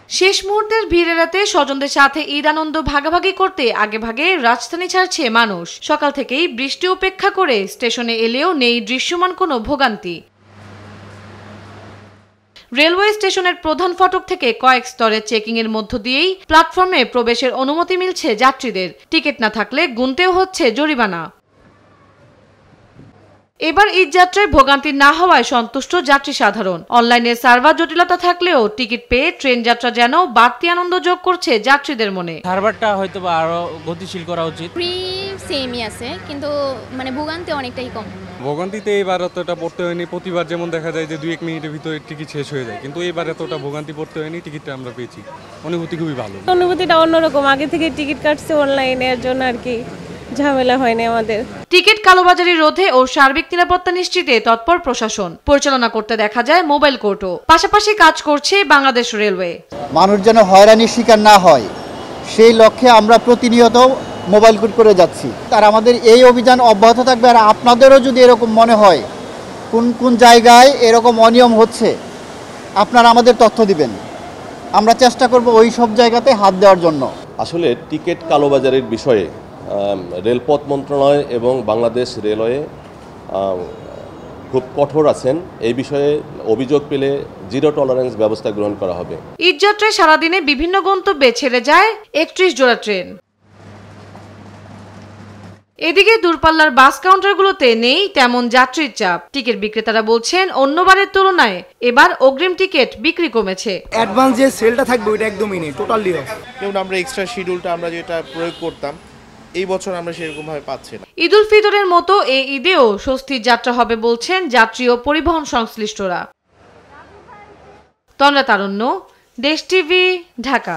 শেষ মুহূর্তের ভিড় এড়াতে স্বজনদের সাথে ঈদ আনন্দ ভাগাভাগি করতে আগেভাগে রাজধানী ছাড়ছে মানুষ। সকাল থেকেই বৃষ্টি উপেক্ষা করে স্টেশনে এলেও নেই দৃশ্যমান কোনো ভোগান্তি। রেলওয়ে স্টেশনের প্রধান ফটক থেকে কয়েক স্তরে চেকিং এর মধ্য দিয়েই প্ল্যাটফর্মে প্রবেশের অনুমতি মিলছে যাত্রীদের। টিকিট না থাকলে গুনতেও হচ্ছে জরিমানা। এবার ঈদ যাত্রায় ভোগান্তি না হওয়ায় সন্তুষ্ট যাত্রী সাধারণ। অনলাইনে সার্ভার জটিলতা থাকলেও টিকিট পেয়ে ট্রেন যাত্রা যেন বাড়তি আনন্দ যোগ করছে যাত্রীদের মনে। সার্ভারটা হয়তো আরো গতিশীল করা উচিত। ফ্রি সেমই আছে, কিন্তু মানে ভোগান্তি অনেকটাই কম। ভোগান্তিতে এবার অতটা পড়তে হয়নি। প্রতিবার যেমন দেখা যায় যে 2-1 মিনিটের ভিতরে টিকিট শেষ হয়ে যায়, কিন্তু এবার এতটা ভোগান্তি পড়তে হয়নি। টিকিটটা আমরা পেয়েছি, অনুভূতি খুবই ভালো। অনুভূতিটা অন্যরকম, আগে থেকে টিকিট কাটছে অনলাইনের জন্য আর কি, ঝামেলা হয়নি আমাদের। টিকিট কালোবাজারি রোধে ও সার্বিক নিরাপত্তা নিশ্চিতে তৎপর প্রশাসন। পরিচালনা করতে দেখা যায় মোবাইল কোর্টও। পাশাপাশি কাজ করছে বাংলাদেশ রেলওয়ে। মানুষ যেন হয়রানির শিকার না হয় সেই লক্ষ্যে আমরা প্রতিনিয়ত মোবাইল কোর্ট করে যাচ্ছি। আর আমাদের এই অভিযান অব্যাহত থাকবে। আর আপনাদেরও যদি এরকম মনে হয় কোন কোন জায়গায় এরকম অনিয়ম হচ্ছে, আপনারা আমাদের তথ্য দিবেন। আমরা চেষ্টা করব ওই সব জায়গাতে হাত দেওয়ার জন্য। আসলে টিকিট কালোবাজারের বিষয়ে রেলপথ মন্ত্রণালয় এবং বাংলাদেশ রেলওয়ে খুব কঠোর আছেন। এই বিষয়ে অভিযোগ পেলে জিরো টলারেন্স ব্যবস্থা গ্রহণ করা হবে। ঈদ যাত্রায় সারাদিনে বিভিন্ন গন্তব্যে ছেড়ে যায় 31 জোড়া ট্রেন। এদিকে দূরপাল্লার বাস কাউন্টারগুলোতে নেই তেমন যাত্রীর চাপ। টিকিট বিক্রেতারা বলছেন অন্যবারের তুলনায় এবার অগ্রিম টিকিট বিক্রি কমেছে। অ্যাডভান্স যে সেলটা থাকবে ওইটা একদমই নেই, টোটালি অফ। যেমন আমরা এক্সট্রা শিডিউলটা আমরা যেটা প্রয়োগ করতাম, এই বছর আমরা সেরকম ভাবে পাচ্ছি না। ঈদ উল ফিতরের মতো এই ঈদেও স্বস্তির যাত্রা হবে বলছেন যাত্রী ও পরিবহন সংশ্লিষ্টরা। তন্দ্রা তারুণ্য, দেশ টিভি, ঢাকা।